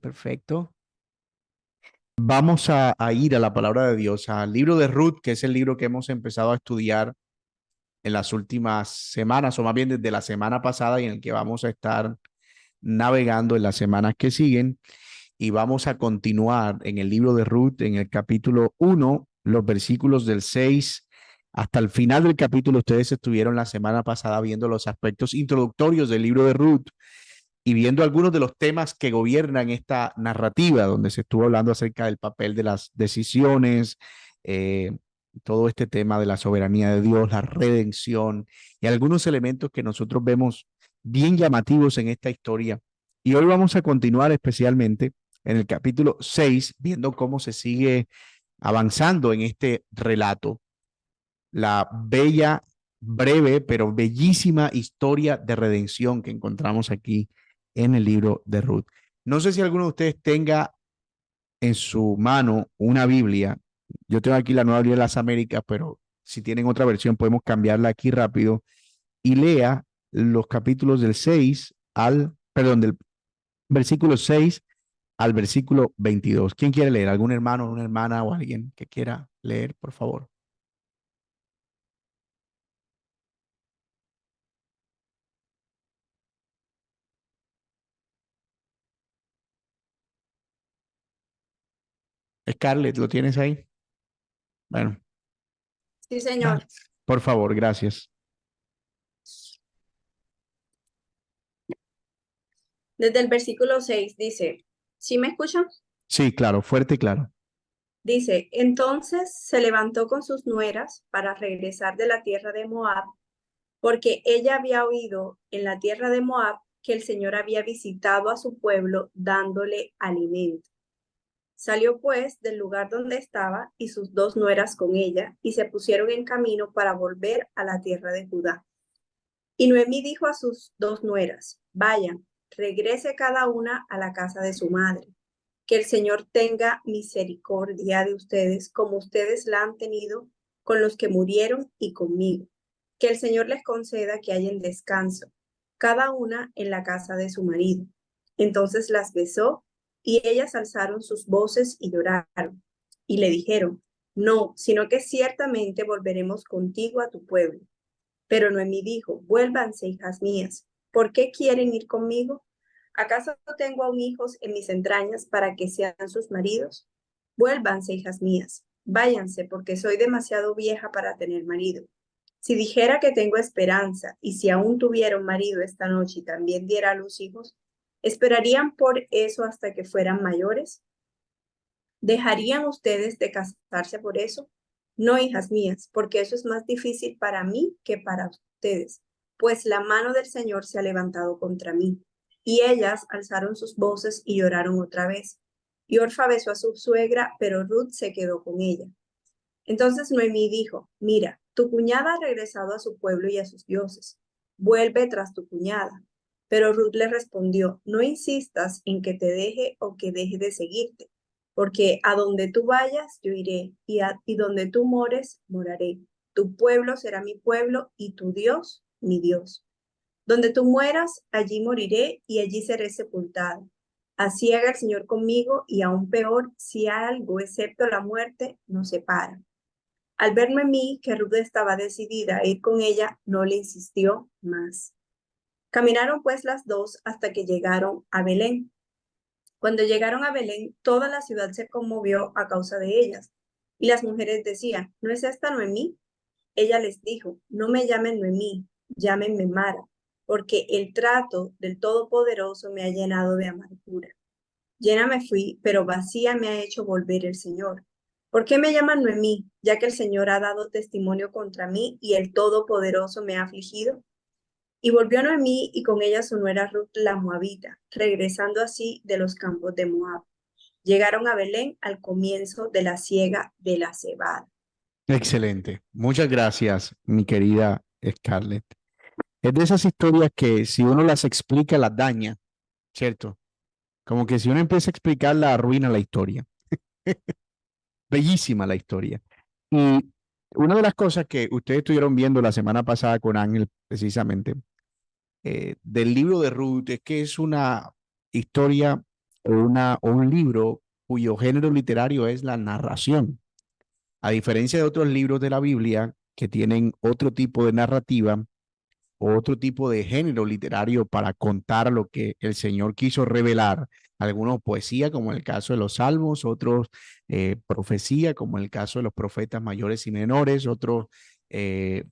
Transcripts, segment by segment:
perfecto. Vamos a ir a la palabra de Dios, al libro de Ruth, que es el libro que hemos empezado a estudiar en las últimas semanas, o más bien desde la semana pasada, y en el que vamos a estar navegando en las semanas que siguen. Y vamos a continuar en el libro de Ruth, en el capítulo 1, los versículos del 6 hasta el final del capítulo. Ustedes estuvieron la semana pasada viendo los aspectos introductorios del libro de Ruth y viendo algunos de los temas que gobiernan esta narrativa, donde se estuvo hablando acerca del papel de las decisiones, eh, todo este tema de la soberanía de Dios, la redención y algunos elementos que nosotros vemos bien llamativos en esta historia. Y hoy vamos a continuar especialmente en el capítulo 6, viendo cómo se sigue avanzando en este relato, la bella, breve, pero bellísima historia de redención que encontramos aquí en el libro de Ruth. No sé si alguno de ustedes tenga en su mano una Biblia. Yo tengo aquí la Nueva Biblia de las Américas, pero si tienen otra versión podemos cambiarla aquí rápido y lea los capítulos del 6 al, perdón, del versículo 6 al versículo 22. ¿Quién quiere leer? ¿Algún hermano, una hermana o alguien que quiera leer, por favor? Scarlett, ¿lo tienes ahí? Bueno, Sí, señor. por favor, gracias. Desde el versículo 6 dice, ¿sí me escuchan? Sí, claro, fuerte y claro. Dice, entonces se levantó con sus nueras para regresar de la tierra de Moab, porque ella había oído en la tierra de Moab que el Señor había visitado a su pueblo dándole alimento. Salió pues del lugar donde estaba y sus dos nueras con ella, y se pusieron en camino para volver a la tierra de Judá. Y Noemí dijo a sus dos nueras, vayan, regrese cada una a la casa de su madre. Que el Señor tenga misericordia de ustedes como ustedes la han tenido con los que murieron y conmigo. Que el Señor les conceda que hayan descanso, cada una en la casa de su marido. Entonces las besó y ellas alzaron sus voces y lloraron. Y le dijeron, no, sino que ciertamente volveremos contigo a tu pueblo. Pero Noemí dijo, vuélvanse, hijas mías, ¿por qué quieren ir conmigo? ¿Acaso tengo aún hijos en mis entrañas para que sean sus maridos? Vuélvanse, hijas mías, váyanse, porque soy demasiado vieja para tener marido. Si dijera que tengo esperanza, y si aún tuviera un marido esta noche y también diera a luz hijos, ¿esperarían por eso hasta que fueran mayores? ¿Dejarían ustedes de casarse por eso? No, hijas mías, porque eso es más difícil para mí que para ustedes, pues la mano del Señor se ha levantado contra mí. Y ellas alzaron sus voces y lloraron otra vez. Y Orfa besó a su suegra, pero Ruth se quedó con ella. Entonces Noemí dijo, mira, tu cuñada ha regresado a su pueblo y a sus dioses. Vuelve tras tu cuñada. Pero Ruth le respondió, no insistas en que te deje o que deje de seguirte, porque a donde tú vayas, yo iré, y donde tú mores, moraré. Tu pueblo será mi pueblo y tu Dios, mi Dios. Donde tú mueras, allí moriré y allí seré sepultado. Así haga el Señor conmigo y aún peor, si algo excepto la muerte nos separa. Al verme a mí que Ruth estaba decidida a ir con ella, no le insistió más. Caminaron pues las dos hasta que llegaron a Belén. Cuando llegaron a Belén, toda la ciudad se conmovió a causa de ellas. Y las mujeres decían, ¿no es esta Noemí? Ella les dijo, no me llamen Noemí, llámenme Mara, porque el trato del Todopoderoso me ha llenado de amargura. Llena me fui, pero vacía me ha hecho volver el Señor. ¿Por qué me llaman Noemí, ya que el Señor ha dado testimonio contra mí y el Todopoderoso me ha afligido? Y volvió Noemí y con ella su nuera Ruth la Moabita, regresando así de los campos de Moab. Llegaron a Belén al comienzo de la siega de la cebada. Excelente. Muchas gracias, mi querida Scarlett. Es de esas historias que si uno las explica, las daña, ¿cierto? Como que si uno empieza a explicarla, arruina la historia. Bellísima la historia. Y una de las cosas que ustedes estuvieron viendo la semana pasada con Ángel, precisamente, del libro de Ruth, es que es una historia o un libro cuyo género literario es la narración. A diferencia de otros libros de la Biblia que tienen otro tipo de narrativa o otro tipo de género literario para contar lo que el Señor quiso revelar, algunos poesía, como en el caso de los salmos, otros profecía, como en el caso de los profetas mayores y menores, otros, eh,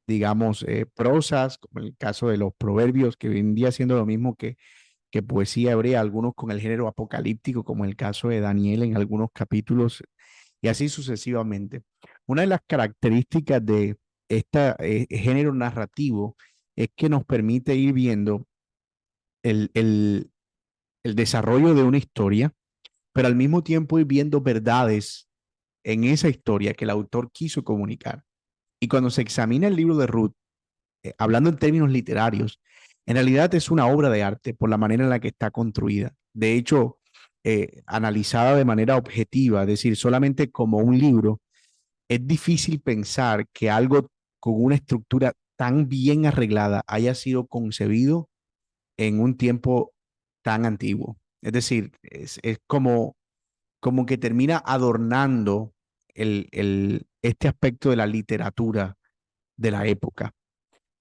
digamos, prosas, como en el caso de los proverbios, que vendría siendo lo mismo que poesía hebrea, algunos con el género apocalíptico, como en el caso de Daniel en algunos capítulos, y así sucesivamente. Una de las características de este género narrativo es que nos permite ir viendo el, el, el desarrollo de una historia, pero al mismo tiempo ir viendo verdades en esa historia que el autor quiso comunicar. Y cuando se examina el libro de Ruth, hablando en términos literarios, en realidad es una obra de arte por la manera en la que está construida. De hecho, analizada de manera objetiva, es decir, solamente como un libro, es difícil pensar que algo con una estructura tan bien arreglada haya sido concebido en un tiempo tan antiguo. Es decir, es como que termina adornando este aspecto de la literatura de la época.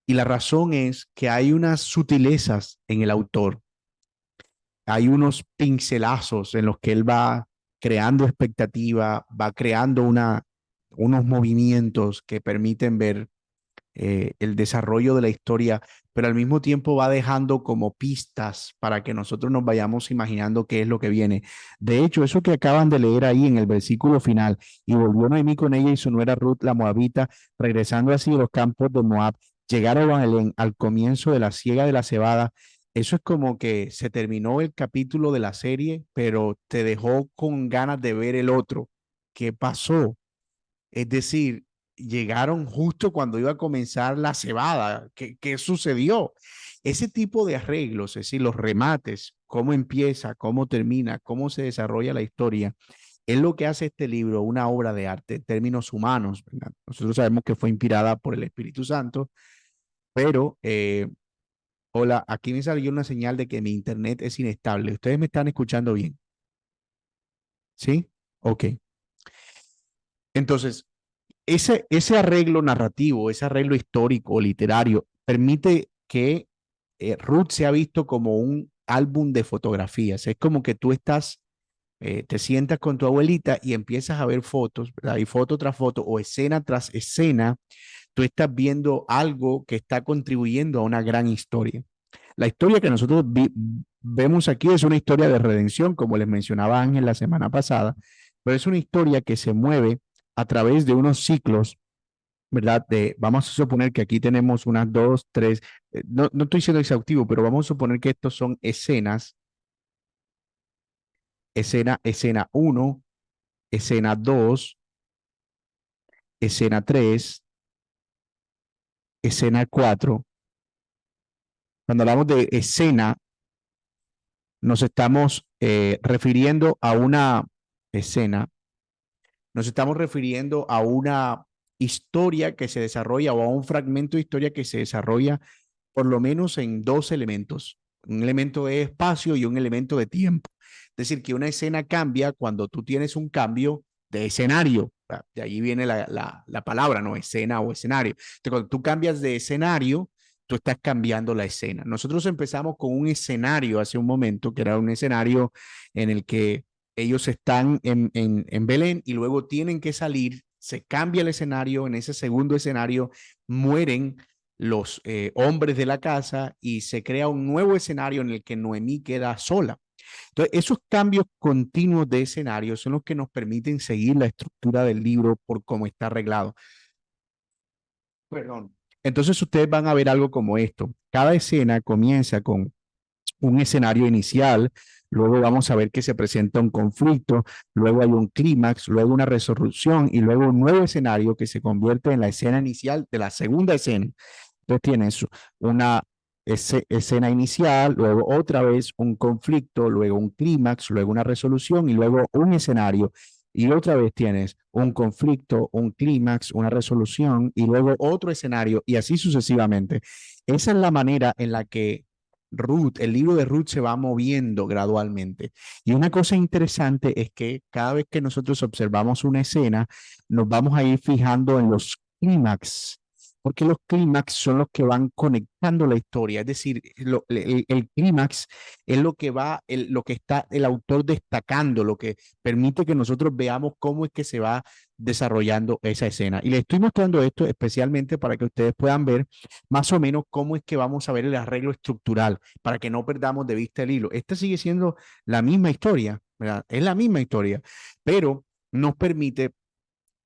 Y la razón es que hay unas sutilezas en el autor, hay unos pincelazos en los que él va creando expectativa, va creando unos movimientos que permiten ver el desarrollo de la historia, pero al mismo tiempo va dejando como pistas para que nosotros nos vayamos imaginando qué es lo que viene. De hecho, eso que acaban de leer ahí en el versículo final, y volvió Noemí con ella y su nuera Ruth la Moabita, regresando así de los campos de Moab, llegaron a Belén al comienzo de la siega de la cebada. Eso es como que se terminó el capítulo de la serie, pero te dejó con ganas de ver el otro. ¿Qué pasó? Es decir, llegaron justo cuando iba a comenzar la cebada. ¿Qué sucedió? Ese tipo de arreglos, es decir, los remates, cómo empieza, cómo termina, cómo se desarrolla la historia, es lo que hace este libro una obra de arte en términos humanos, ¿verdad? Nosotros sabemos que fue inspirada por el Espíritu Santo, pero, hola, aquí me salió una señal de que mi internet es inestable. ¿Ustedes me están escuchando bien? ¿Sí? Ok. Entonces, ese arreglo narrativo, ese arreglo histórico o literario, permite que Ruth sea visto como un álbum de fotografías. Es como que tú estás, te sientas con tu abuelita y empiezas a ver fotos, ¿verdad? Y foto tras foto o escena tras escena, tú estás viendo algo que está contribuyendo a una gran historia. La historia que nosotros vemos aquí es una historia de redención, como les mencionaba Ángel la semana pasada, pero es una historia que se mueve a través de unos ciclos, ¿verdad? Vamos a suponer que aquí tenemos unas dos, tres, no estoy siendo exhaustivo, pero vamos a suponer que estos son escenas, escena uno, escena 2, escena 3, escena 4. Cuando hablamos de escena, nos estamos refiriendo a una escena, nos estamos refiriendo a una historia que se desarrolla o a un fragmento de historia que se desarrolla por lo menos en dos elementos, un elemento de espacio y un elemento de tiempo. Es decir, que una escena cambia cuando tú tienes un cambio de escenario. De ahí viene la palabra, ¿no? Escena o escenario. Entonces, cuando tú cambias de escenario, tú estás cambiando la escena. Nosotros empezamos con un escenario hace un momento, que era un escenario en el que ellos están en Belén y luego tienen que salir, se cambia el escenario, en ese segundo escenario mueren los hombres de la casa y se crea un nuevo escenario en el que Noemí queda sola. Entonces, esos cambios continuos de escenario son los que nos permiten seguir la estructura del libro por cómo está arreglado. Perdón. Entonces, ustedes van a ver algo como esto. Cada escena comienza con un escenario inicial, luego vamos a ver que se presenta un conflicto, luego hay un clímax, luego una resolución y luego un nuevo escenario que se convierte en la escena inicial de la segunda escena. Entonces tienes una escena inicial, luego otra vez un conflicto, luego un clímax, luego una resolución y luego un escenario. Y otra vez tienes un conflicto, un clímax, una resolución y luego otro escenario y así sucesivamente. Esa es la manera en la que Ruth, el libro de Ruth se va moviendo gradualmente. Y una cosa interesante es que cada vez que nosotros observamos una escena, nos vamos a ir fijando en los clímax, porque los clímax son los que van conectando la historia. Es decir, el clímax es lo que va, lo que está el autor destacando, lo que permite que nosotros veamos cómo es que se va desarrollando esa escena. Y les estoy mostrando esto especialmente para que ustedes puedan ver más o menos cómo es que vamos a ver el arreglo estructural, para que no perdamos de vista el hilo. Esta sigue siendo la misma historia, ¿verdad? Es la misma historia, pero nos permite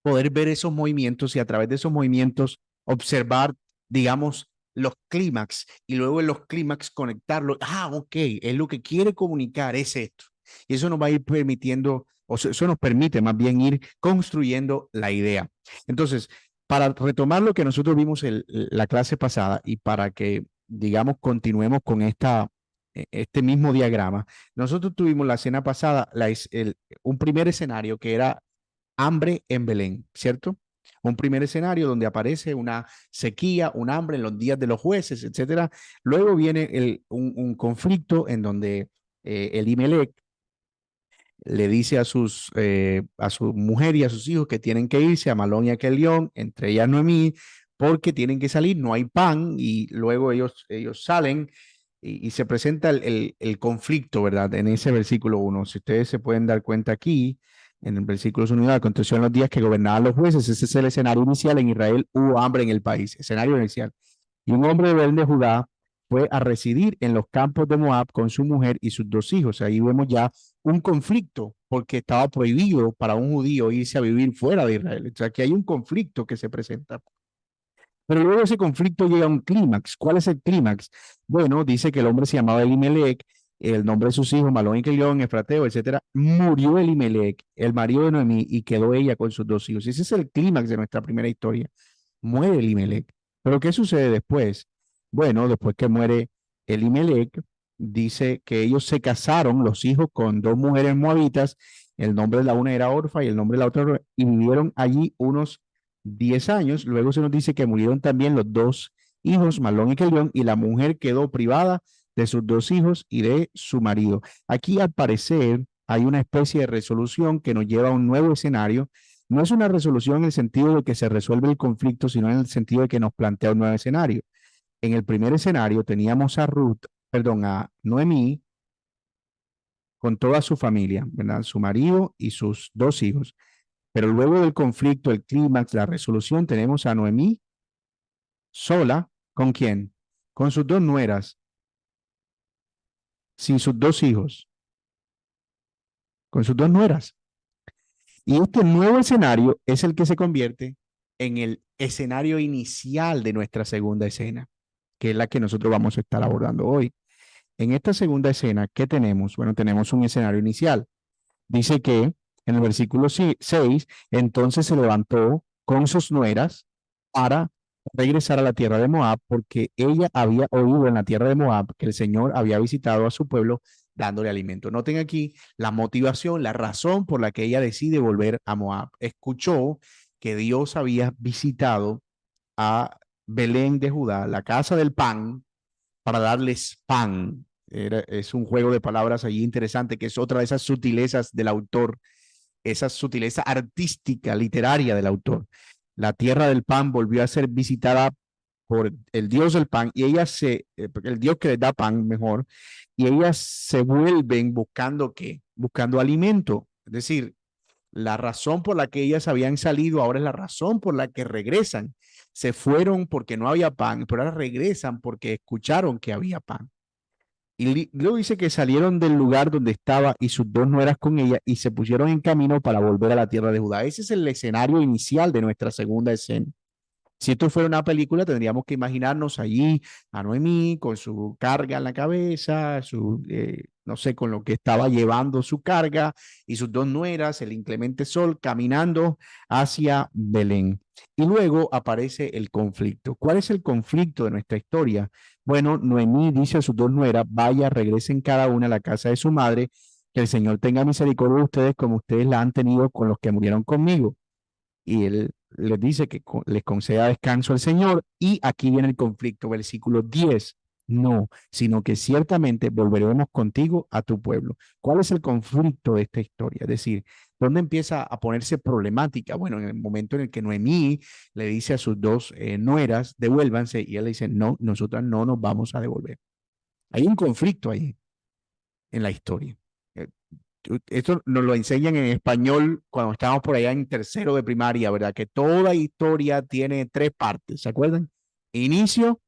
poder ver esos movimientos y a través de esos movimientos observar, digamos, los clímax y luego en los clímax conectarlo. Ah, ok, es lo que quiere comunicar, es esto. Y eso nos va a ir permitiendo, o sea, eso nos permite más bien ir construyendo la idea. Entonces, para retomar lo que nosotros vimos en la clase pasada y para que, digamos, continuemos con este mismo diagrama, nosotros tuvimos la escena pasada un primer escenario que era hambre en Belén, ¿cierto? Un primer escenario donde aparece una sequía, un hambre en los días de los jueces, etcétera. Luego viene un conflicto en donde Elimelech le dice a su mujer y a sus hijos que tienen que irse a Malón y a Kelión, entre ellas Noemí, porque tienen que salir, no hay pan, y luego ellos salen y se presenta el conflicto, ¿verdad? En ese versículo 1. Si ustedes se pueden dar cuenta aquí, en el versículo 1, aconteció en los días que gobernaban los jueces, ese es el escenario inicial, en Israel hubo hambre en el país, escenario inicial. Y un hombre de Belén de Judá fue a residir en los campos de Moab con su mujer y sus dos hijos. Ahí vemos ya un conflicto porque estaba prohibido para un judío irse a vivir fuera de Israel. O sea, que hay un conflicto que se presenta. Pero luego ese conflicto llega a un clímax. ¿Cuál es el clímax? Bueno, dice que el hombre se llamaba Elimelech, el nombre de sus hijos, Malón y Kelión, Efrateo, etcétera. Murió Elimelech, el marido de Noemí, y quedó ella con sus dos hijos. Ese es el clímax de nuestra primera historia. Muere Elimelech. Pero ¿qué sucede después? Bueno, después que muere Elimelech, dice que ellos se casaron, los hijos, con dos mujeres moabitas. El nombre de la una era Orfa y el nombre de la otra, y vivieron allí unos 10 años. Luego se nos dice que murieron también los dos hijos, Malón y Kelión, y la mujer quedó privada de sus dos hijos y de su marido. Aquí, al parecer, hay una especie de resolución que nos lleva a un nuevo escenario. No es una resolución en el sentido de que se resuelve el conflicto, sino en el sentido de que nos plantea un nuevo escenario. En el primer escenario teníamos a Ruth, perdón, a Noemí con toda su familia, ¿verdad? Su marido y sus dos hijos. Pero luego del conflicto, el clímax, la resolución, tenemos a Noemí sola. ¿Con quién? Con sus dos nueras, sin sus dos hijos, con sus dos nueras. Y este nuevo escenario es el que se convierte en el escenario inicial de nuestra segunda escena, que es la que nosotros vamos a estar abordando hoy. En esta segunda escena, ¿qué tenemos? Bueno, tenemos un escenario inicial. Dice que en el versículo 6, entonces se levantó con sus nueras para regresar a la tierra de Moab, porque ella había oído en la tierra de Moab que el Señor había visitado a su pueblo dándole alimento. Noten aquí la motivación, la razón por la que ella decide volver a Moab. Escuchó que Dios había visitado a Belén de Judá, la casa del pan, para darles pan. Es un juego de palabras allí interesante, que es otra de esas sutilezas del autor, esa sutileza artística, literaria del autor. La tierra del pan volvió a ser visitada por el Dios del pan y el Dios que les da pan mejor, y ellas se vuelven buscando qué, buscando alimento. Es decir, la razón por la que ellas habían salido ahora es la razón por la que regresan. Se fueron porque no había pan, pero ahora regresan porque escucharon que había pan. Y luego dice que salieron del lugar donde estaba y sus dos nueras con ella y se pusieron en camino para volver a la tierra de Judá. Ese es el escenario inicial de nuestra segunda escena. Si esto fuera una película, tendríamos que imaginarnos allí a Noemí con su carga en la cabeza, no sé, con lo que estaba llevando su carga, y sus dos nueras, el inclemente sol, caminando hacia Belén. Y luego aparece el conflicto. ¿Cuál es el conflicto de nuestra historia? Bueno, Noemí dice a sus dos nueras: vaya, regresen cada una a la casa de su madre, que el Señor tenga misericordia de ustedes como ustedes la han tenido con los que murieron conmigo. Y él les dice que les conceda descanso al Señor. Y aquí viene el conflicto, versículo 10. No, sino que ciertamente volveremos contigo a tu pueblo. ¿Cuál es el conflicto de esta historia? Es decir, ¿dónde empieza a ponerse problemática? Bueno, en el momento en el que Noemí le dice a sus dos nueras, devuélvanse, y él le dice, no, nosotras no nos vamos a devolver. Hay un conflicto ahí en la historia. Eh, Esto nos lo enseñan en español cuando estábamos por allá en tercero de primaria, ¿verdad? Que toda historia tiene tres partes, ¿se acuerdan? Inicio,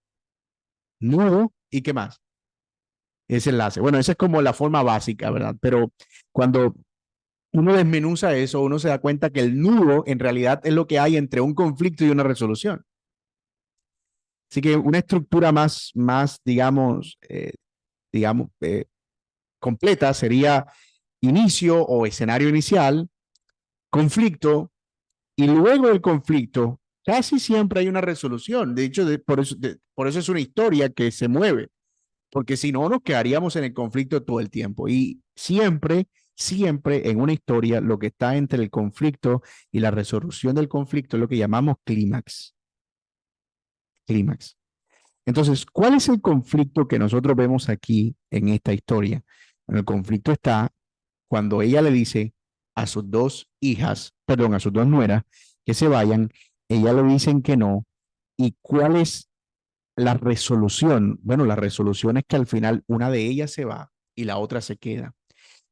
nudo y ¿qué más? Ese enlace. Bueno, esa es como la forma básica, ¿verdad? Pero cuando uno desmenuza eso, uno se da cuenta que el nudo en realidad es lo que hay entre un conflicto y una resolución. Así que una estructura más digamos, completa sería inicio o escenario inicial, conflicto, y luego del conflicto casi siempre hay una resolución. De hecho, por eso es una historia que se mueve, porque si no nos quedaríamos en el conflicto todo el tiempo. Y siempre en una historia lo que está entre el conflicto y la resolución del conflicto es lo que llamamos clímax. Clímax. Entonces, ¿cuál es el conflicto que nosotros vemos aquí en esta historia? Bueno, el conflicto está cuando ella le dice a sus dos hijas, perdón, a sus dos nueras, que se vayan, ella le dicen que no. ¿Y cuál es la resolución? Bueno, la resolución es que al final una de ellas se va y la otra se queda.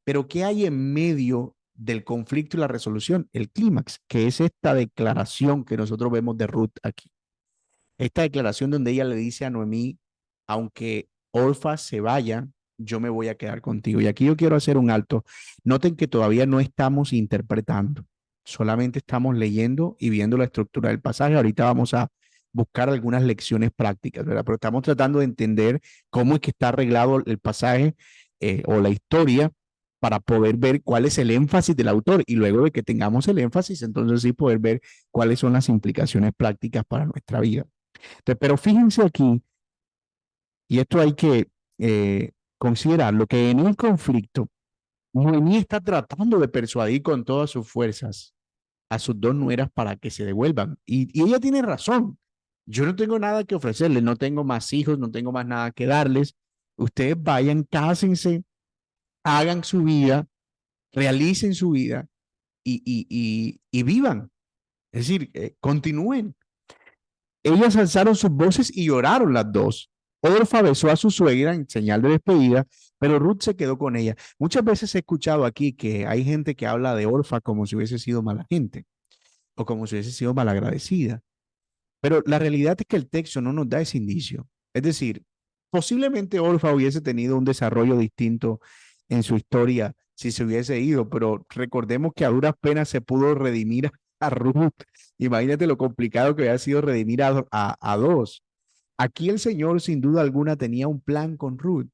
Pero ¿qué hay en medio del conflicto y la resolución? El clímax, que es esta declaración que nosotros vemos de Ruth aquí. Esta declaración donde ella le dice a Noemí, aunque Orfa se vaya, yo me voy a quedar contigo. Y aquí yo quiero hacer un alto. Noten que todavía no estamos interpretando, solamente estamos leyendo y viendo la estructura del pasaje. Ahorita vamos a buscar algunas lecciones prácticas, ¿verdad? Pero estamos tratando de entender cómo es que está arreglado el pasaje o la historia para poder ver cuál es el énfasis del autor y luego de que tengamos el énfasis, entonces sí poder ver cuáles son las implicaciones prácticas para nuestra vida. Entonces, pero fíjense aquí, y esto hay que considerarlo, que en el conflicto, Noemí está tratando de persuadir con todas sus fuerzas a sus dos nueras para que se devuelvan. Y ella tiene razón. Yo no tengo nada que ofrecerles, no tengo más hijos, no tengo más nada que darles. Ustedes vayan, cásense, hagan su vida, realicen su vida y vivan. Es decir, continúen. Ellas alzaron sus voces y lloraron las dos. Orfa besó a su suegra en señal de despedida, pero Ruth se quedó con ella. Muchas veces he escuchado aquí que hay gente que habla de Orfa como si hubiese sido mala gente o como si hubiese sido malagradecida. Pero la realidad es que el texto no nos da ese indicio. Es decir, posiblemente Orfa hubiese tenido un desarrollo distinto en su historia si se hubiese ido, pero recordemos que a duras penas se pudo redimir a Ruth. Imagínate lo complicado que había sido redimir a dos. Aquí el Señor sin duda alguna tenía un plan con Ruth.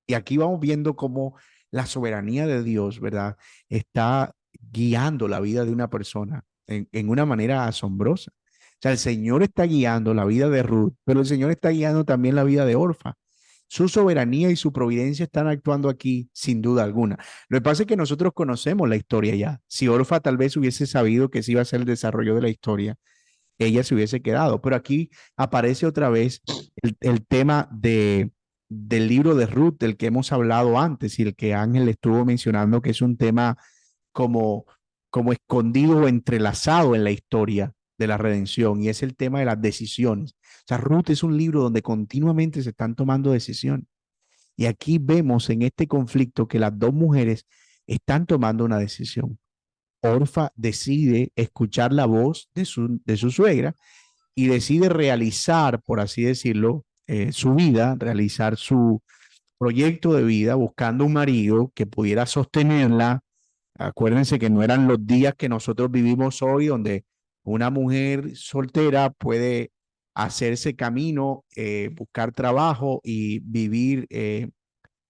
Y aquí vamos viendo cómo la soberanía de Dios, ¿verdad? Está guiando la vida de una persona en una manera asombrosa. O sea, el Señor está guiando la vida de Ruth, pero el Señor está guiando también la vida de Orfa. Su soberanía y su providencia están actuando aquí sin duda alguna. Lo que pasa es que nosotros conocemos la historia ya. Si Orfa tal vez hubiese sabido que ese iba a ser el desarrollo de la historia, ella se hubiese quedado. Pero aquí aparece otra vez el tema del libro de Ruth, del que hemos hablado antes y el que Ángel estuvo mencionando, que es un tema como, como escondido o entrelazado en la historia de la redención, y es el tema de las decisiones. O sea, Ruth es un libro donde continuamente se están tomando decisiones. Y aquí vemos en este conflicto que las dos mujeres están tomando una decisión. Orfa decide escuchar la voz de su suegra y decide realizar, por así decirlo, su vida, realizar su proyecto de vida buscando un marido que pudiera sostenerla. Acuérdense que no eran los días que nosotros vivimos hoy, donde una mujer soltera puede hacerse camino, buscar trabajo y vivir,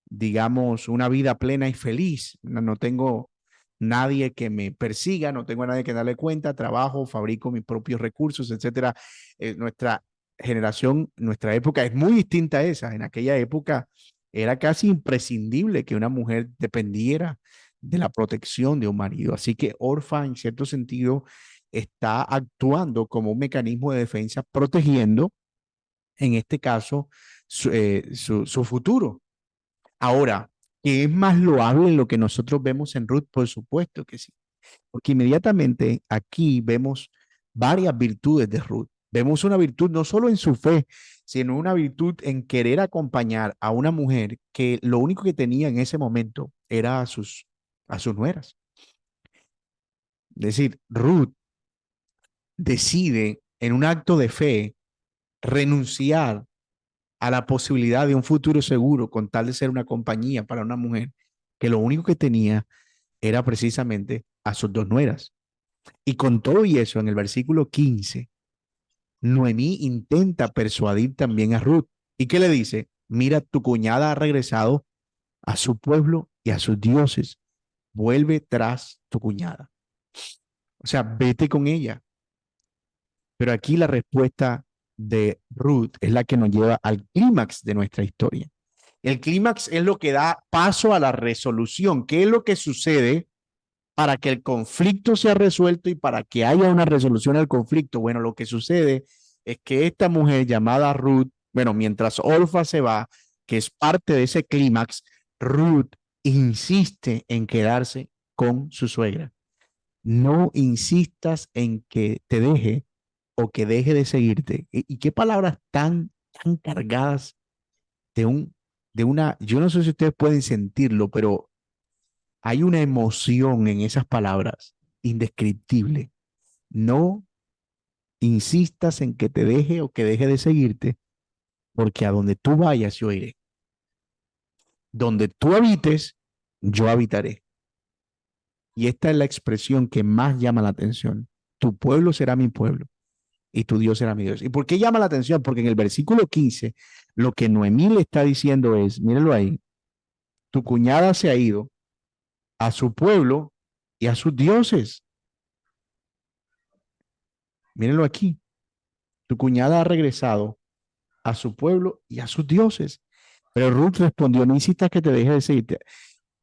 digamos, una vida plena y feliz. No, no tengo nadie que me persiga, no tengo a nadie que darle cuenta, trabajo, fabrico mis propios recursos, etcétera. Nuestra generación, nuestra época es muy distinta a esa. En aquella época era casi imprescindible que una mujer dependiera de la protección de un marido. Así que Orfa, en cierto sentido, está actuando como un mecanismo de defensa, protegiendo, en este caso, su futuro. Ahora, ¿qué es más loable en lo que nosotros vemos en Ruth? Por supuesto que sí, porque inmediatamente aquí vemos varias virtudes de Ruth. Vemos una virtud no solo en su fe, sino una virtud en querer acompañar a una mujer que lo único que tenía en ese momento era a sus nueras. Es decir, Ruth decide en un acto de fe renunciar a la posibilidad de un futuro seguro con tal de ser una compañía para una mujer que lo único que tenía era precisamente a sus dos nueras. Y con todo y eso, en el versículo 15, Noemí intenta persuadir también a Ruth. ¿Y qué le dice? Mira, tu cuñada ha regresado a su pueblo y a sus dioses. Vuelve tras tu cuñada. O sea, vete con ella. Pero aquí la respuesta de Ruth es la que nos lleva al clímax de nuestra historia. El clímax es lo que da paso a la resolución. ¿Qué es lo que sucede para que el conflicto sea resuelto y para que haya una resolución al conflicto? Bueno, lo que sucede es que esta mujer llamada Ruth, bueno, mientras Orfa se va, que es parte de ese clímax, Ruth insiste en quedarse con su suegra. No insistas en que te deje o que deje de seguirte. ¿Y qué palabras tan cargadas de yo no sé si ustedes pueden sentirlo, pero hay una emoción en esas palabras indescriptible. No insistas en que te deje o que deje de seguirte, porque a donde tú vayas yo iré. Donde tú habites, yo habitaré. Y esta es la expresión que más llama la atención. Tu pueblo será mi pueblo y tu Dios será mi Dios. ¿Y por qué llama la atención? Porque en el versículo 15, lo que Noemí le está diciendo es, mírenlo ahí, tu cuñada se ha ido a su pueblo y a sus dioses. Mírenlo aquí, tu cuñada ha regresado a su pueblo y a sus dioses. Pero Ruth respondió, no insistas que te deje de seguirte.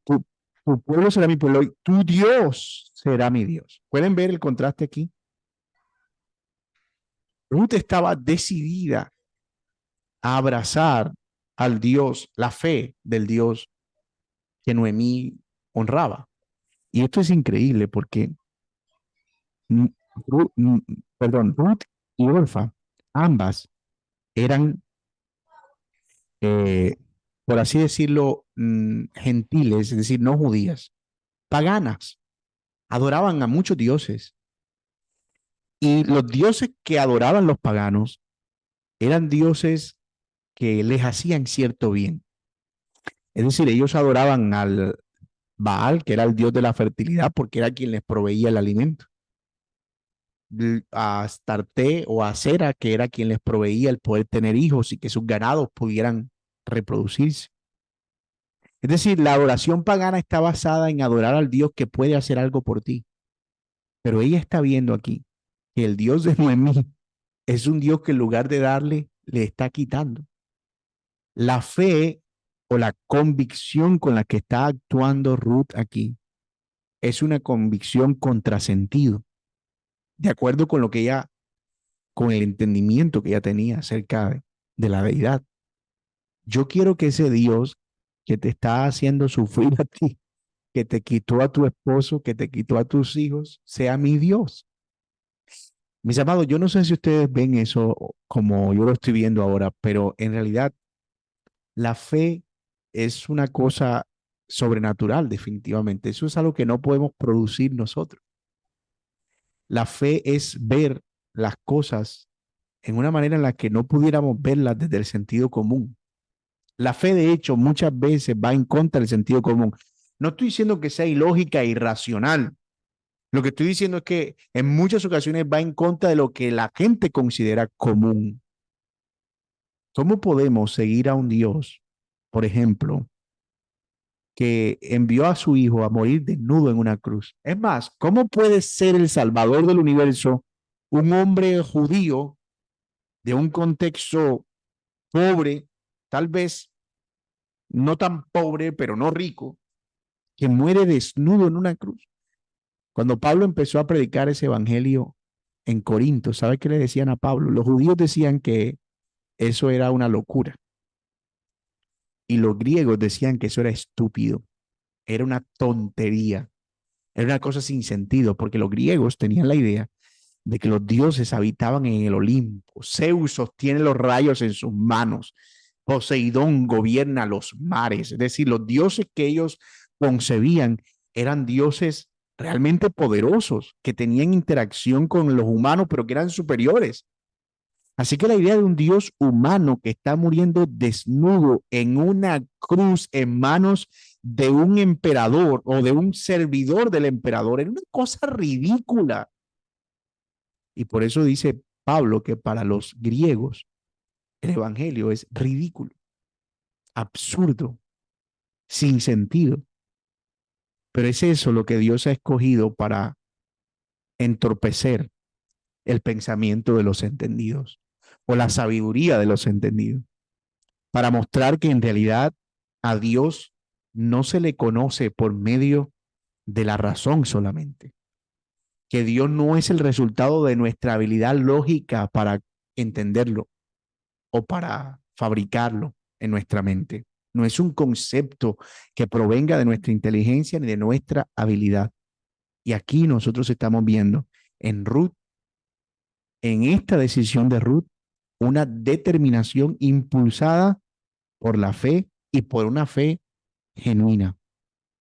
Tu, tu pueblo será mi pueblo y tu Dios será mi Dios. ¿Pueden ver el contraste aquí? Ruth estaba decidida a abrazar al Dios, la fe del Dios que Noemí honraba. Y esto es increíble porque, mm, Ruth, perdón, Ruth y Orfa, ambas eran, eh, por así decirlo, gentiles, es decir, no judías, paganas, adoraban a muchos dioses. Y los dioses que adoraban los paganos eran dioses que les hacían cierto bien. Es decir, ellos adoraban al Baal, que era el dios de la fertilidad, porque era quien les proveía el alimento. A Astarte o a Cera, que era quien les proveía el poder tener hijos y que sus ganados pudieran reproducirse. Es decir, la adoración pagana está basada en adorar al Dios que puede hacer algo por ti. Pero ella está viendo aquí que el Dios de Noemí es un Dios que en lugar de darle, le está quitando. La fe o la convicción con la que está actuando Ruth aquí es una convicción contrasentido, de acuerdo con lo que ella, con el entendimiento que ella tenía acerca de la deidad. Yo quiero que ese Dios que te está haciendo sufrir a ti, que te quitó a tu esposo, que te quitó a tus hijos, sea mi Dios. Mis amados, yo no sé si ustedes ven eso como yo lo estoy viendo ahora, pero en realidad la fe es una cosa sobrenatural, definitivamente. Eso es algo que no podemos producir nosotros. La fe es ver las cosas en una manera en la que no pudiéramos verlas desde el sentido común. La fe, de hecho, muchas veces va en contra del sentido común. No estoy diciendo que sea ilógica e irracional. Lo que estoy diciendo es que en muchas ocasiones va en contra de lo que la gente considera común. ¿Cómo podemos seguir a un Dios, por ejemplo, que envió a su hijo a morir desnudo en una cruz? Es más, ¿cómo puede ser el Salvador del universo un hombre judío de un contexto pobre, tal vez no tan pobre, pero no rico, que muere desnudo en una cruz? Cuando Pablo empezó a predicar ese evangelio en Corinto, ¿sabe qué le decían a Pablo? Los judíos decían que eso era una locura. Y los griegos decían que eso era estúpido, era una tontería, era una cosa sin sentido, porque los griegos tenían la idea de que los dioses habitaban en el Olimpo. Zeus sostiene los rayos en sus manos. Poseidón gobierna los mares. Es decir, los dioses que ellos concebían eran dioses realmente poderosos, que tenían interacción con los humanos, pero que eran superiores. Así que la idea de un Dios humano que está muriendo desnudo en una cruz en manos de un emperador o de un servidor del emperador era una cosa ridícula. Y por eso dice Pablo que para los griegos el evangelio es ridículo, absurdo, sin sentido. Pero es eso lo que Dios ha escogido para entorpecer el pensamiento de los entendidos o la sabiduría de los entendidos, para mostrar que en realidad a Dios no se le conoce por medio de la razón solamente, que Dios no es el resultado de nuestra habilidad lógica para entenderlo o para fabricarlo en nuestra mente. No es un concepto que provenga de nuestra inteligencia ni de nuestra habilidad. Y aquí nosotros estamos viendo en Ruth, en esta decisión de Ruth, una determinación impulsada por la fe y por una fe genuina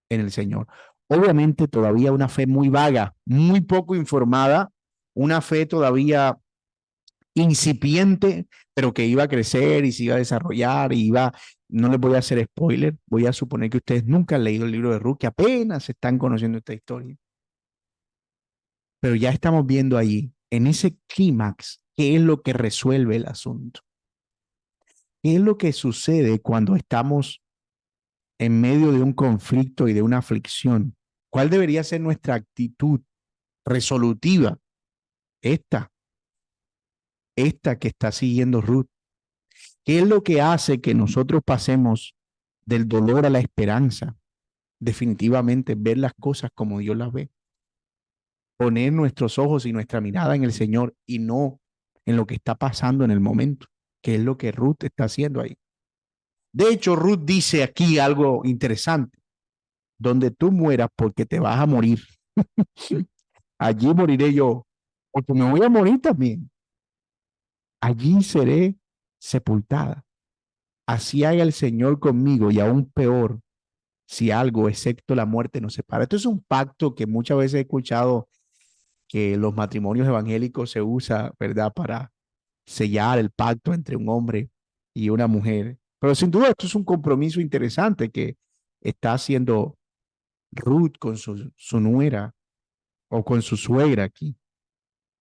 en el Señor. Obviamente todavía una fe muy vaga, muy poco informada, una fe todavía incipiente, pero que iba a crecer y se iba a desarrollar y iba, no les voy a hacer spoiler, voy a suponer que ustedes nunca han leído el libro de Ruth, que apenas están conociendo esta historia, pero ya estamos viendo ahí, en ese clímax, qué es lo que resuelve el asunto, qué es lo que sucede cuando estamos en medio de un conflicto y de una aflicción, cuál debería ser nuestra actitud resolutiva, esta, esta que está siguiendo Ruth. ¿Qué es lo que hace que nosotros pasemos del dolor a la esperanza? Definitivamente ver las cosas como Dios las ve. Poner nuestros ojos y nuestra mirada en el Señor y no en lo que está pasando en el momento, que es lo que Ruth está haciendo ahí. De hecho, Ruth dice aquí algo interesante, donde tú mueras porque te vas a morir, allí moriré yo, porque me voy a morir también. Allí seré sepultada. Así haga el Señor conmigo y aún peor, si algo excepto la muerte nos separa. Esto es un pacto que muchas veces he escuchado que los matrimonios evangélicos se usa, ¿verdad?, para sellar el pacto entre un hombre y una mujer. Pero sin duda esto es un compromiso interesante que está haciendo Ruth con su nuera o con su suegra aquí.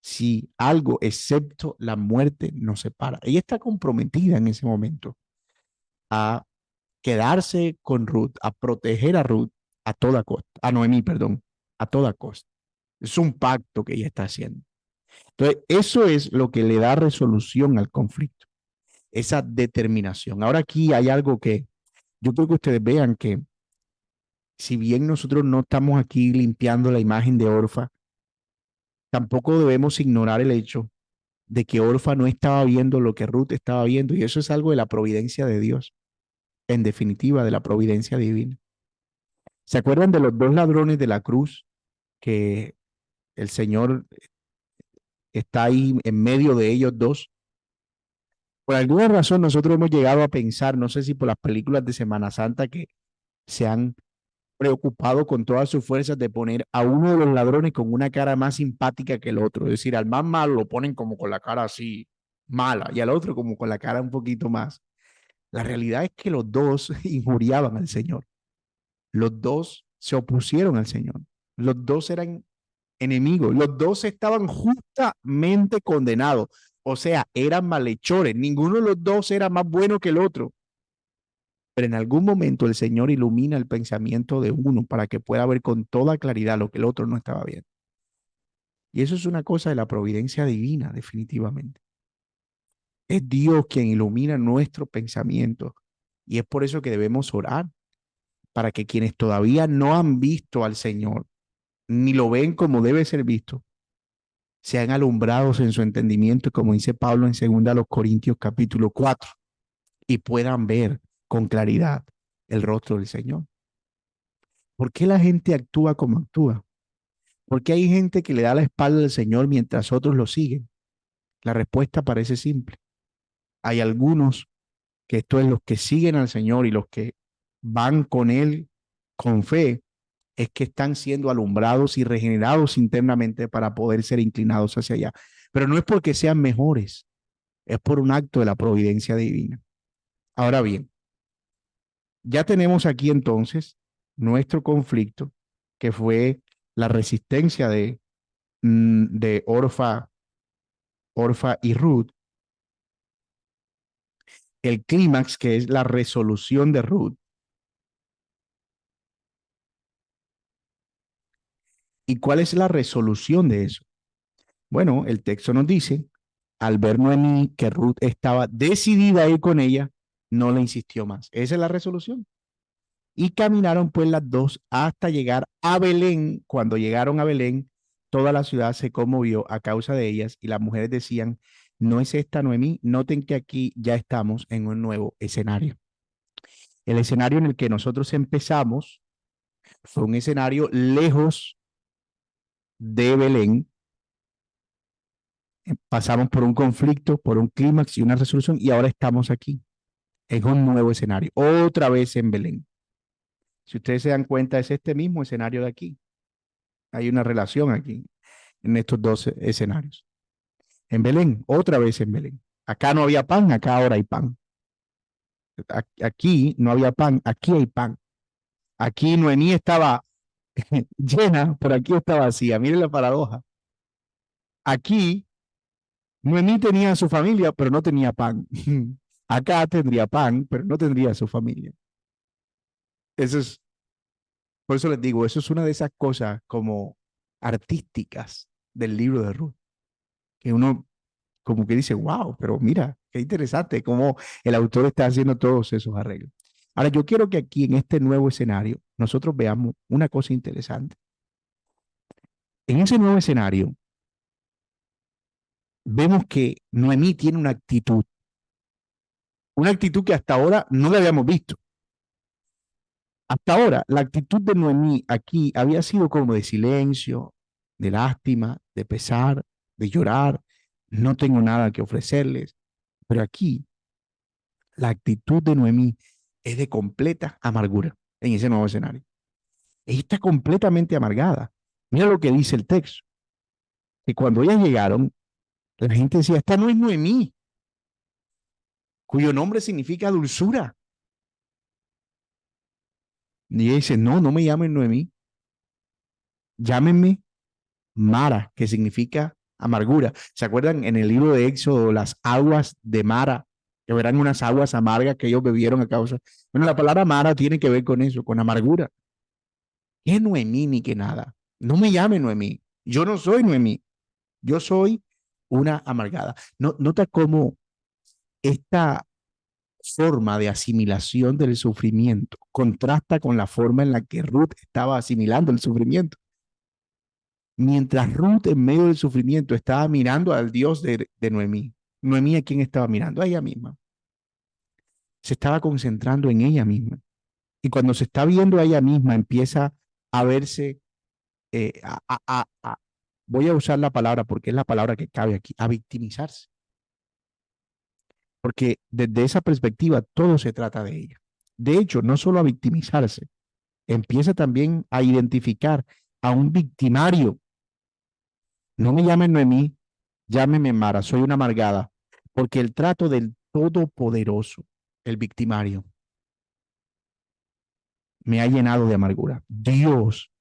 Si algo excepto la muerte nos separa. Ella está comprometida en ese momento a quedarse con Ruth, a proteger a Ruth a toda costa, a Noemí, perdón, a toda costa. Es un pacto que ella está haciendo. Entonces, eso es lo que le da resolución al conflicto, esa determinación. Ahora aquí hay algo que yo creo que ustedes vean que si bien nosotros no estamos aquí limpiando la imagen de Orfa, tampoco debemos ignorar el hecho de que Orfa no estaba viendo lo que Ruth estaba viendo y eso es algo de la providencia de Dios, en definitiva, de la providencia divina. ¿Se acuerdan de los dos ladrones de la cruz que el Señor está ahí en medio de ellos dos? Por alguna razón nosotros hemos llegado a pensar, no sé si por las películas de Semana Santa que se han preocupado con todas sus fuerzas de poner a uno de los ladrones con una cara más simpática que el otro, es decir, al más malo lo ponen como con la cara así mala y al otro como con la cara un poquito más. La realidad es que los dos injuriaban al Señor, los dos se opusieron al Señor, los dos eran enemigos, los dos estaban justamente condenados, o sea, eran malhechores, ninguno de los dos era más bueno que el otro, pero en algún momento el Señor ilumina el pensamiento de uno para que pueda ver con toda claridad lo que el otro no estaba viendo. Y eso es una cosa de la providencia divina, definitivamente. Es Dios quien ilumina nuestro pensamiento y es por eso que debemos orar para que quienes todavía no han visto al Señor ni lo ven como debe ser visto, sean alumbrados en su entendimiento, como dice Pablo en 2 Corintios capítulo 4, y puedan ver con claridad el rostro del Señor. ¿Por qué la gente actúa como actúa? ¿Por qué hay gente que le da la espalda al Señor mientras otros lo siguen? La respuesta parece simple. Hay algunos que esto es los que siguen al Señor y los que van con Él con fe, es que están siendo alumbrados y regenerados internamente para poder ser inclinados hacia allá. Pero no es porque sean mejores, es por un acto de la providencia divina. Ahora bien, ya tenemos aquí entonces nuestro conflicto, que fue la resistencia de Orfa y Ruth, el clímax, que es la resolución de Ruth. ¿Y cuál es la resolución de eso? Bueno, el texto nos dice, al ver Noemí que Ruth estaba decidida a ir con ella, no le insistió más. Esa es la resolución. Y caminaron pues las dos hasta llegar a Belén. Cuando llegaron a Belén, toda la ciudad se conmovió a causa de ellas y las mujeres decían, no es esta Noemí, noten que aquí ya estamos en un nuevo escenario. El escenario en el que nosotros empezamos fue un escenario lejos de Belén. Pasamos por un conflicto, por un clímax y una resolución y ahora estamos aquí en un nuevo escenario, otra vez en Belén. Si ustedes se dan cuenta, es este mismo escenario de aquí. Hay una relación aquí en estos dos escenarios. En Belén, otra vez en Belén. Acá no había pan, acá ahora hay pan. Aquí no había pan, aquí hay pan. Aquí Noemí estaba llena, por aquí está vacía. Miren la paradoja. Aquí Noemí tenía a su familia, pero no tenía pan. Acá tendría pan, pero no tendría a su familia. Eso es, por eso les digo, eso es una de esas cosas como artísticas del libro de Ruth, que uno como que dice, wow, pero mira, qué interesante cómo el autor está haciendo todos esos arreglos. Ahora, yo quiero que aquí en este nuevo escenario nosotros veamos una cosa interesante. En ese nuevo escenario, vemos que Noemí tiene una actitud que hasta ahora no la habíamos visto. Hasta ahora, la actitud de Noemí aquí había sido como de silencio, de lástima, de pesar, de llorar. No tengo nada que ofrecerles. Pero aquí, la actitud de Noemí es de completa amargura en ese nuevo escenario. Ella está completamente amargada. Mira lo que dice el texto, que cuando ellas llegaron, la gente decía, esta no es Noemí, cuyo nombre significa dulzura. Y ella dice, no, no me llamen Noemí, llámenme Mara, que significa amargura. ¿Se acuerdan en el libro de Éxodo las aguas de Mara, que eran unas aguas amargas que ellos bebieron a causa? Bueno, la palabra Mara tiene que ver con eso, con amargura. ¿Qué Noemí ni que nada? No me llame Noemí. Yo no soy Noemí. Yo soy una amargada. No, nota cómo esta forma de asimilación del sufrimiento contrasta con la forma en la que Ruth estaba asimilando el sufrimiento. Mientras Ruth en medio del sufrimiento estaba mirando al Dios de Noemí. Noemí, ¿a quién estaba mirando? A ella misma. Se estaba concentrando en ella misma. Y cuando se está viendo a ella misma, empieza a verse, voy a usar la palabra porque es la palabra que cabe aquí, a victimizarse. Porque desde esa perspectiva todo se trata de ella. De hecho, no solo a victimizarse, empieza también a identificar a un victimario. No me llamen Noemí, llámeme Mara, soy una amargada, porque el trato del Todopoderoso, el victimario, me ha llenado de amargura. Dios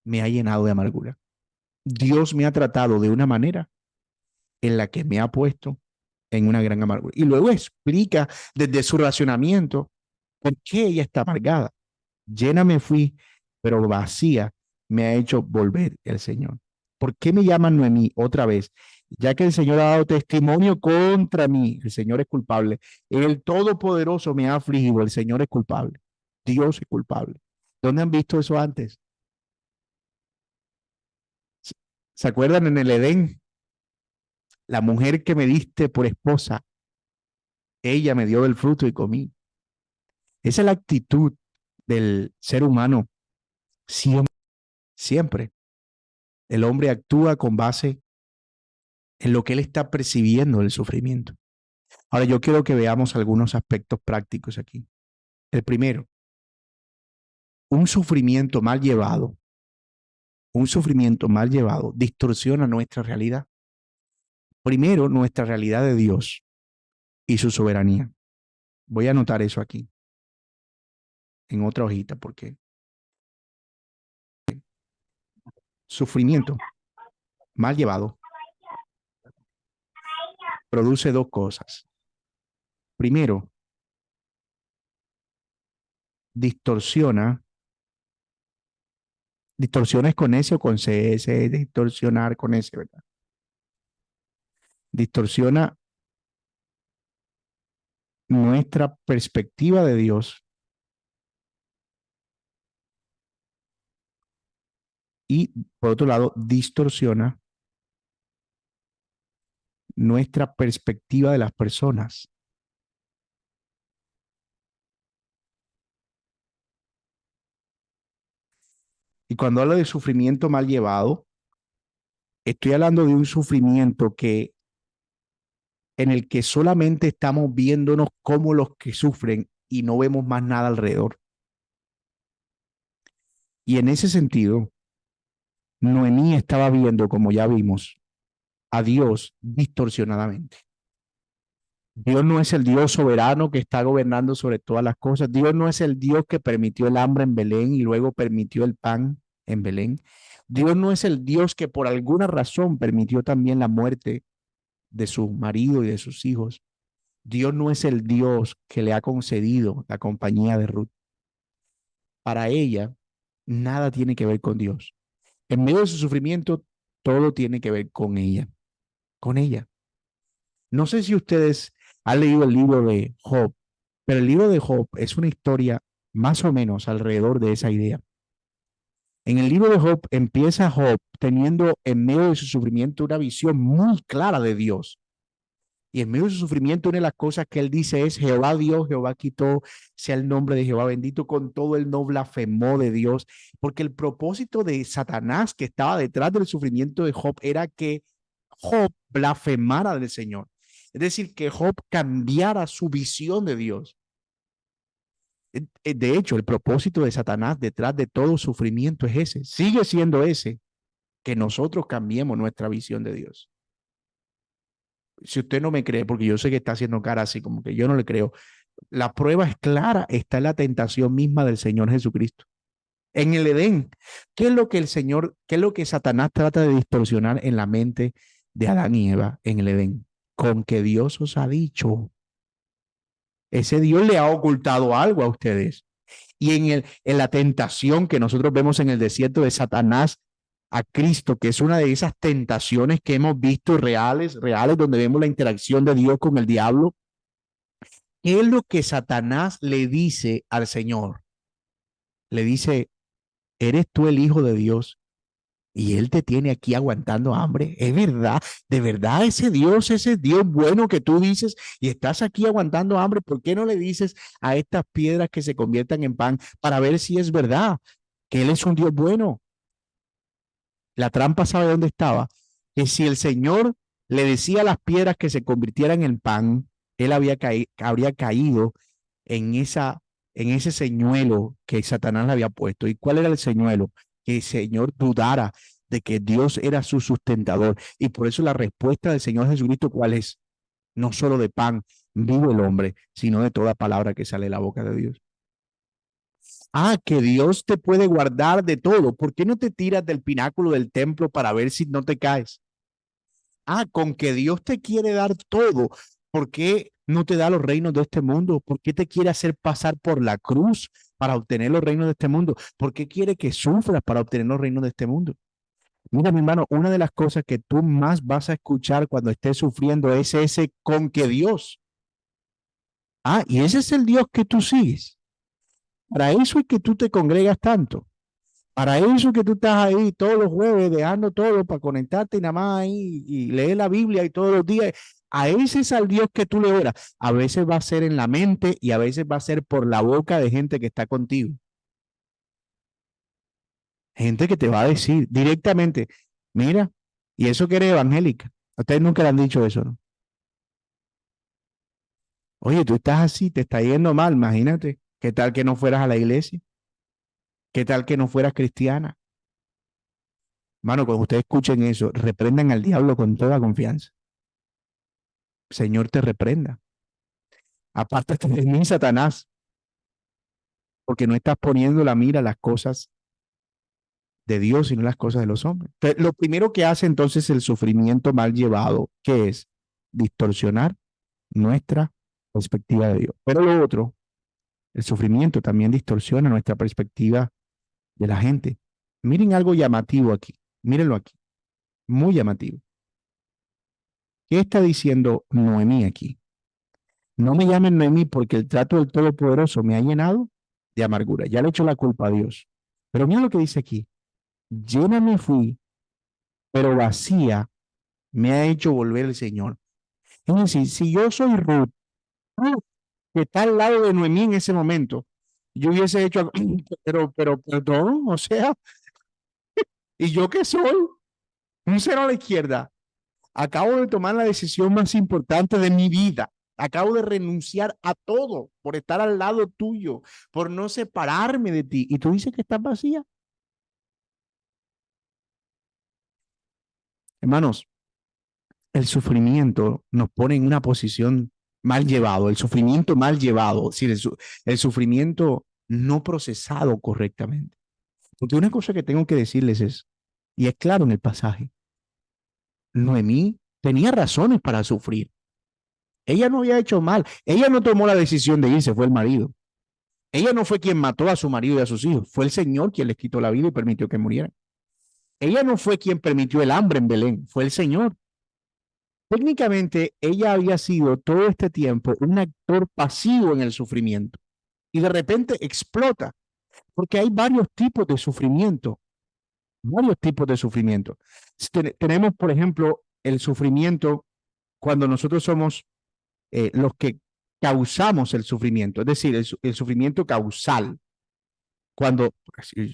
me ha llenado de amargura. Dios me ha tratado de una manera en la que me ha puesto en una gran amargura. Y luego explica desde su racionamiento por qué ella está amargada. Llena me fui, pero vacía me ha hecho volver el Señor. ¿Por qué me llaman Noemí otra vez? Ya que el Señor ha dado testimonio contra mí, el Señor es culpable. El Todopoderoso me ha afligido, el Señor es culpable. Dios es culpable. ¿Dónde han visto eso antes? ¿Se acuerdan en el Edén? La mujer que me diste por esposa, ella me dio del fruto y comí. Esa es la actitud del ser humano. Siempre, siempre. El hombre actúa con base en lo que él está percibiendo del sufrimiento. Ahora yo quiero que veamos algunos aspectos prácticos aquí. El primero, un sufrimiento mal llevado distorsiona nuestra realidad. Primero, nuestra realidad de Dios y su soberanía. Voy a anotar eso aquí, en otra hojita, porque sufrimiento mal llevado produce dos cosas. Primero, distorsiona es con S o con CS, distorsionar con S, ¿verdad? Distorsiona nuestra perspectiva de Dios y, por otro lado, distorsiona nuestra perspectiva de las personas. Y cuando hablo de sufrimiento mal llevado, estoy hablando de un sufrimiento en el que solamente estamos viéndonos como los que sufren y no vemos más nada alrededor. Y en ese sentido, Noemí estaba viendo, como ya vimos, a Dios distorsionadamente. Dios no es el Dios soberano que está gobernando sobre todas las cosas. Dios no es el Dios que permitió el hambre en Belén y luego permitió el pan en Belén. Dios no es el Dios que por alguna razón permitió también la muerte de su marido y de sus hijos. Dios no es el Dios que le ha concedido la compañía de Ruth. Para ella, nada tiene que ver con Dios. En medio de su sufrimiento, todo tiene que ver con ella, con ella. No sé si ustedes han leído el libro de Job, pero el libro de Job es una historia más o menos alrededor de esa idea. En el libro de Job empieza Job teniendo en medio de su sufrimiento una visión muy clara de Dios. Y en medio de su sufrimiento, una de las cosas que él dice es: Jehová Dios, Jehová quitó, sea el nombre de Jehová bendito. Con todo él no blasfemó de Dios, porque el propósito de Satanás que estaba detrás del sufrimiento de Job era que Job blasfemara del Señor. Es decir, que Job cambiara su visión de Dios. De hecho, el propósito de Satanás detrás de todo sufrimiento es ese, sigue siendo ese, que nosotros cambiemos nuestra visión de Dios. Si usted no me cree, porque yo sé que está haciendo cara así, como que yo no le creo, la prueba es clara, está en la tentación misma del Señor Jesucristo. En el Edén, ¿qué es lo que qué es lo que Satanás trata de distorsionar en la mente de Adán y Eva en el Edén? Con que Dios os ha dicho. Ese Dios le ha ocultado algo a ustedes. Y en la tentación que nosotros vemos en el desierto de Satanás a Cristo, que es una de esas tentaciones que hemos visto reales, donde vemos la interacción de Dios con el diablo. ¿Qué es lo que Satanás le dice al Señor? Le dice: ¿eres tú el Hijo de Dios? Y Él te tiene aquí aguantando hambre. Es verdad, de verdad ese Dios bueno que tú dices y estás aquí aguantando hambre. ¿Por qué no le dices a estas piedras que se conviertan en pan para ver si es verdad que Él es un Dios bueno? La trampa, ¿sabe dónde estaba? Que si el Señor le decía a las piedras que se convirtieran en pan, Él habría caído en ese señuelo que Satanás le había puesto. ¿Y cuál era el señuelo? Que el Señor dudara de que Dios era su sustentador. Y por eso la respuesta del Señor Jesucristo, ¿cuál es? No solo de pan vive el hombre, sino de toda palabra que sale de la boca de Dios. Ah, que Dios te puede guardar de todo. ¿Por qué no te tiras del pináculo del templo para ver si no te caes? Ah, con que Dios te quiere dar todo. ¿Por qué no te da los reinos de este mundo? ¿Por qué te quiere hacer pasar por la cruz para obtener los reinos de este mundo? ¿Por qué quiere que sufras para obtener los reinos de este mundo? Mira, mi hermano, una de las cosas que tú más vas a escuchar cuando estés sufriendo es ese con que Dios. Ah, y ese es el Dios que tú sigues. Para eso es que tú te congregas tanto. Para eso que tú estás ahí todos los jueves dejando todo para conectarte y nada más ahí y leer la Biblia y todos los días. A ese es al Dios que tú le oras. A veces va a ser en la mente y a veces va a ser por la boca de gente que está contigo. Gente que te va a decir directamente, mira, y eso que eres evangélica. A ustedes nunca le han dicho eso, ¿no? Oye, tú estás así, te está yendo mal, imagínate. ¿Qué tal que no fueras a la iglesia? ¿Qué tal que no fueras cristiana? Mano, cuando ustedes escuchen eso, reprendan al diablo con toda confianza. Señor te reprenda. Apártate de mí, Satanás, porque no estás poniendo la mira a las cosas de Dios, sino las cosas de los hombres. Entonces, lo primero que hace entonces el sufrimiento mal llevado, que es distorsionar nuestra perspectiva de Dios. Pero lo otro, el sufrimiento también distorsiona nuestra perspectiva de la gente. Miren algo llamativo aquí, mírenlo aquí, muy llamativo. ¿Qué está diciendo Noemí aquí? No me llamen Noemí porque el trato del Todopoderoso me ha llenado de amargura. Ya le he hecho la culpa a Dios. Pero mira lo que dice aquí. Llena me fui, pero vacía me ha hecho volver el Señor. Es decir, si yo soy Ruth, que está al lado de Noemí en ese momento, yo hubiese hecho, pero, perdón, o sea, ¿y yo qué soy? Un cero a la izquierda. Acabo de tomar la decisión más importante de mi vida. Acabo de renunciar a todo por estar al lado tuyo, por no separarme de ti. Y tú dices que estás vacía. Hermanos, el sufrimiento nos pone en una posición mal llevado, el sufrimiento mal llevado, es decir, el sufrimiento no procesado correctamente. Porque una cosa que tengo que decirles es, y es claro en el pasaje, Noemí tenía razones para sufrir. Ella no había hecho mal. Ella no tomó la decisión de irse, fue el marido. Ella no fue quien mató a su marido y a sus hijos, fue el Señor quien les quitó la vida y permitió que murieran. Ella no fue quien permitió el hambre en Belén, fue el Señor. Técnicamente, ella había sido todo este tiempo un actor pasivo en el sufrimiento y de repente explota, porque hay varios tipos de sufrimiento. Tenemos, por ejemplo, el sufrimiento cuando nosotros somos los que causamos el sufrimiento, es decir, el sufrimiento causal. Cuando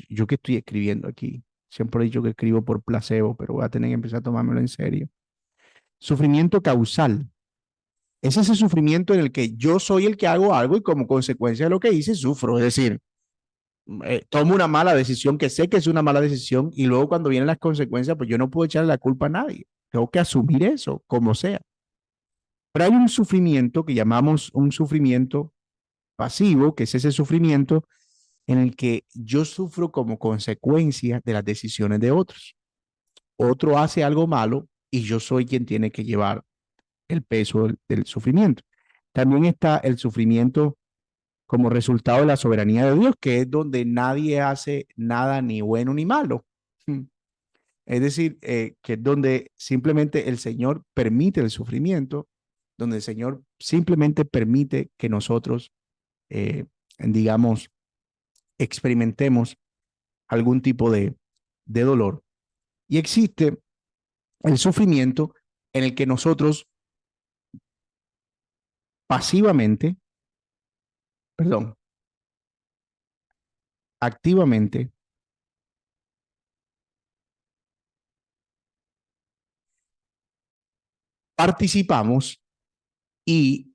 yo que estoy escribiendo aquí, siempre he dicho que escribo por placebo, pero voy a tener que empezar a tomármelo en serio. Sufrimiento causal. Es ese sufrimiento en el que yo soy el que hago algo y como consecuencia de lo que hice sufro. Es decir, tomo una mala decisión que sé que es una mala decisión y luego cuando vienen las consecuencias, pues yo no puedo echarle la culpa a nadie. Tengo que asumir eso, como sea. Pero hay un sufrimiento que llamamos un sufrimiento pasivo, que es ese sufrimiento en el que yo sufro como consecuencia de las decisiones de otros. Otro hace algo malo y yo soy quien tiene que llevar el peso del sufrimiento. También está el sufrimiento como resultado de la soberanía de Dios, que es donde nadie hace nada ni bueno ni malo. Es decir, que es donde simplemente el Señor permite el sufrimiento, donde el Señor simplemente permite que nosotros, digamos, experimentemos algún tipo de dolor. Y existe el sufrimiento en el que nosotros pasivamente, perdón, activamente participamos y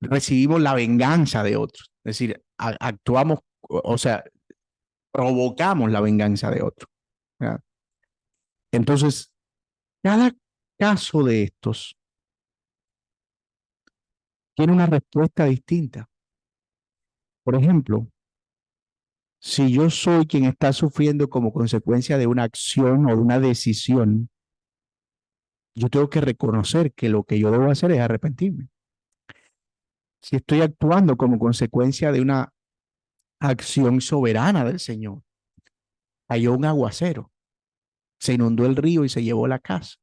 recibimos la venganza de otros. Es decir, actuamos, o sea, provocamos la venganza de otros. ¿Verdad? Entonces, cada caso de estos tiene una respuesta distinta. Por ejemplo, si yo soy quien está sufriendo como consecuencia de una acción o de una decisión, yo tengo que reconocer que lo que yo debo hacer es arrepentirme. Si estoy actuando como consecuencia de una acción soberana del Señor, cayó un aguacero, se inundó el río y se llevó la casa.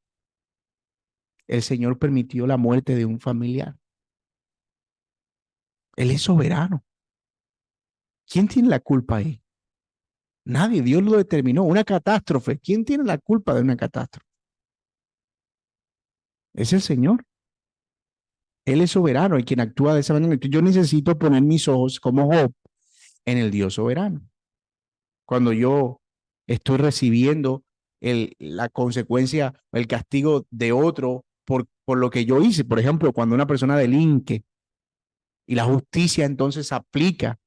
El Señor permitió la muerte de un familiar. Él es soberano. ¿Quién tiene la culpa ahí? Nadie, Dios lo determinó. Una catástrofe. ¿Quién tiene la culpa de una catástrofe? Es el Señor. Él es soberano y quien actúa de esa manera. Entonces, yo necesito poner mis ojos como Job en el Dios soberano. Cuando yo estoy recibiendo la consecuencia, el castigo de otro por lo que yo hice. Por ejemplo, cuando una persona delinque y la justicia entonces aplica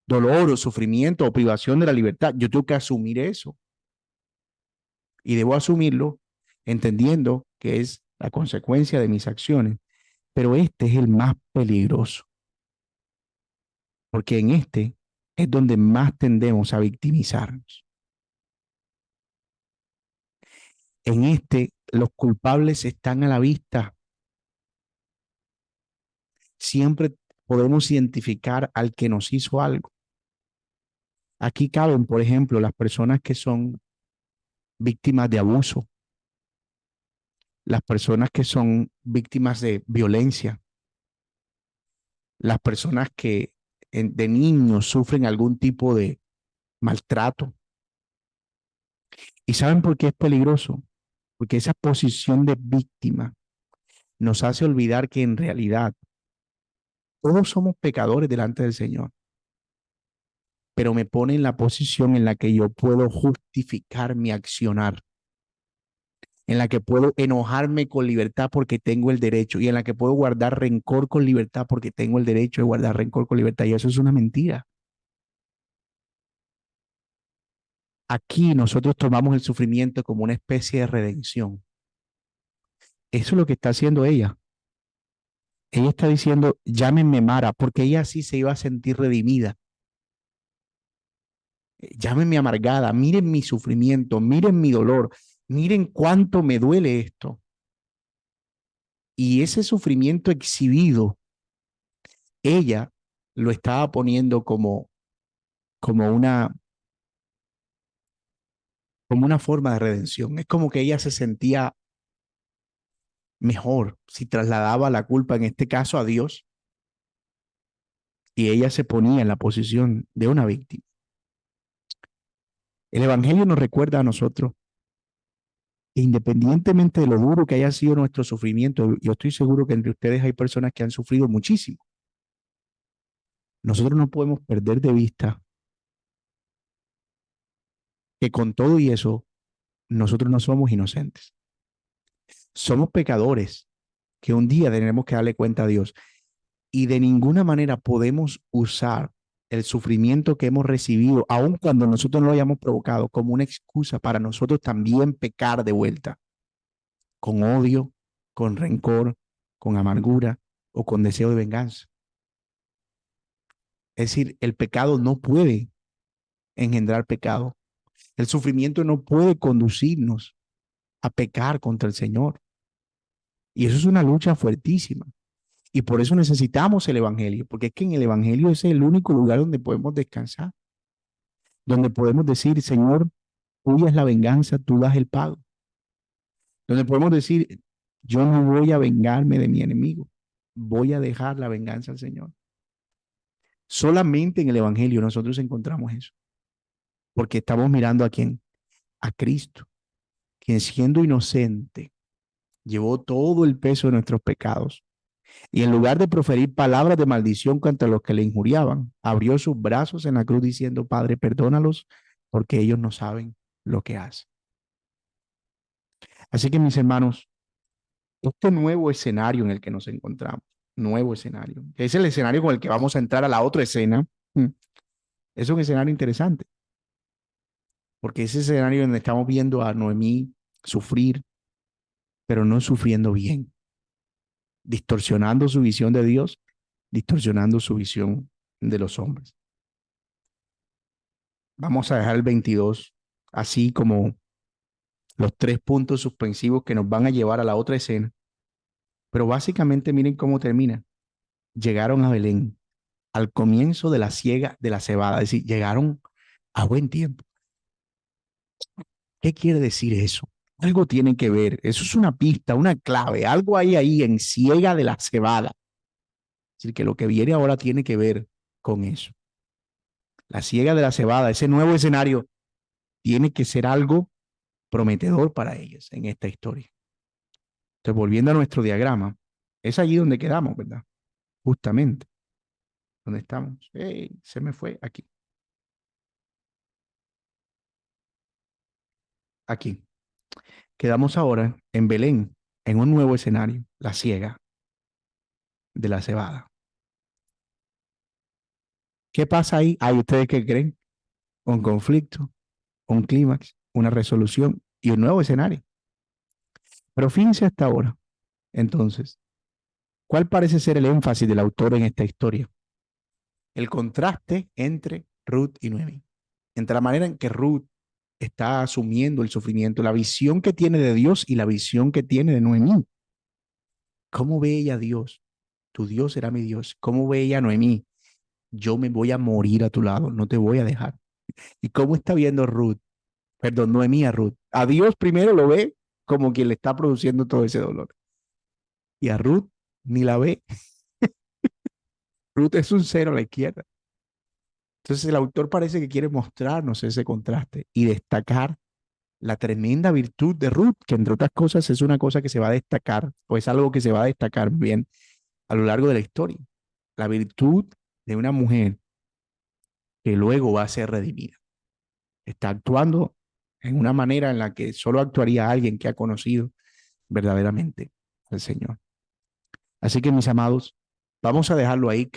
dolor o sufrimiento o privación de la libertad, yo tengo que asumir eso y debo asumirlo entendiendo que es la consecuencia de mis acciones. Pero este es el más peligroso, porque en este es donde más tendemos a victimizarnos. En este, los culpables están a la vista. Siempre podemos identificar al que nos hizo algo. Aquí caben, por ejemplo, las personas que son víctimas de abuso, las personas que son víctimas de violencia, las personas que de niños sufren algún tipo de maltrato. ¿Y saben por qué es peligroso? Porque esa posición de víctima nos hace olvidar que en realidad todos somos pecadores delante del Señor, pero me pone en la posición en la que yo puedo justificar mi accionar, en la que puedo enojarme con libertad porque tengo el derecho y en la que puedo guardar rencor con libertad porque tengo el derecho de guardar rencor con libertad. Y eso es una mentira. Aquí nosotros tomamos el sufrimiento como una especie de redención. Eso es lo que está haciendo ella. Ella está diciendo, llámenme Mara, porque ella sí se iba a sentir redimida. Llámenme amargada, miren mi sufrimiento, miren mi dolor, miren cuánto me duele esto. Y ese sufrimiento exhibido, ella lo estaba poniendo como una, como una forma de redención. Es como que ella se sentía mejor si trasladaba la culpa, en este caso, a Dios, y ella se ponía en la posición de una víctima. El Evangelio nos recuerda a nosotros que independientemente de lo duro que haya sido nuestro sufrimiento, yo estoy seguro que entre ustedes hay personas que han sufrido muchísimo. Nosotros no podemos perder de vista que con todo y eso, nosotros no somos inocentes. Somos pecadores que un día tendremos que darle cuenta a Dios y de ninguna manera podemos usar el sufrimiento que hemos recibido, aun cuando nosotros no lo hayamos provocado, como una excusa para nosotros también pecar de vuelta, con odio, con rencor, con amargura o con deseo de venganza. Es decir, el pecado no puede engendrar pecado. El sufrimiento no puede conducirnos a pecar contra el Señor. Y eso es una lucha fuertísima. Y por eso necesitamos el Evangelio, porque es que en el Evangelio es el único lugar donde podemos descansar, donde podemos decir, Señor, tuya es la venganza, tú das el pago. Donde podemos decir, yo no voy a vengarme de mi enemigo, voy a dejar la venganza al Señor. Solamente en el Evangelio nosotros encontramos eso, porque estamos mirando a quién, a Cristo, quien siendo inocente llevó todo el peso de nuestros pecados y en lugar de proferir palabras de maldición contra los que le injuriaban, abrió sus brazos en la cruz diciendo, Padre, perdónalos porque ellos no saben lo que hacen. Así que mis hermanos, este nuevo escenario en el que nos encontramos, nuevo escenario, que es el escenario con el que vamos a entrar a la otra escena, es un escenario interesante, porque ese escenario donde estamos viendo a Noemí sufrir, pero no sufriendo bien, distorsionando su visión de Dios, distorsionando su visión de los hombres. Vamos a dejar el 22 así como los 3 puntos suspensivos que nos van a llevar a la otra escena. Pero básicamente miren cómo termina. Llegaron a Belén al comienzo de la siega de la cebada, es decir, llegaron a buen tiempo. ¿Qué quiere decir eso? Algo tiene que ver, eso es una pista, una clave, algo hay ahí en siega de la cebada. Es decir, que lo que viene ahora tiene que ver con eso. La siega de la cebada, ese nuevo escenario, tiene que ser algo prometedor para ellos en esta historia. Entonces, volviendo a nuestro diagrama, Es allí donde quedamos, ¿verdad? Justamente, donde estamos. ¡Ey! Se me fue aquí. Aquí. Quedamos ahora en Belén, en un nuevo escenario, la siega de la cebada. ¿Qué pasa ahí? ¿Hay ustedes qué creen? Un conflicto, un clímax, una resolución y un nuevo escenario. Pero fíjense hasta ahora, entonces, ¿cuál parece ser el énfasis del autor en esta historia? El contraste entre Ruth y Noemí, entre la manera en que Ruth está asumiendo el sufrimiento, la visión que tiene de Dios y la visión que tiene de Noemí. ¿Cómo ve ella a Dios? Tu Dios será mi Dios. ¿Cómo ve ella a Noemí? Yo me voy a morir a tu lado, no te voy a dejar. ¿Y cómo está viendo Ruth? Perdón, Noemí a Ruth. A Dios primero lo ve como quien le está produciendo todo ese dolor. Y a Ruth ni la ve. Ruth es un cero a la izquierda. Entonces el autor parece que quiere mostrarnos ese contraste y destacar la tremenda virtud de Ruth, que entre otras cosas es una cosa que se va a destacar, o es algo que se va a destacar bien a lo largo de la historia. La virtud de una mujer que luego va a ser redimida. Está actuando en una manera en la que solo actuaría alguien que ha conocido verdaderamente al Señor. Así que mis amados, vamos a dejarlo ahí.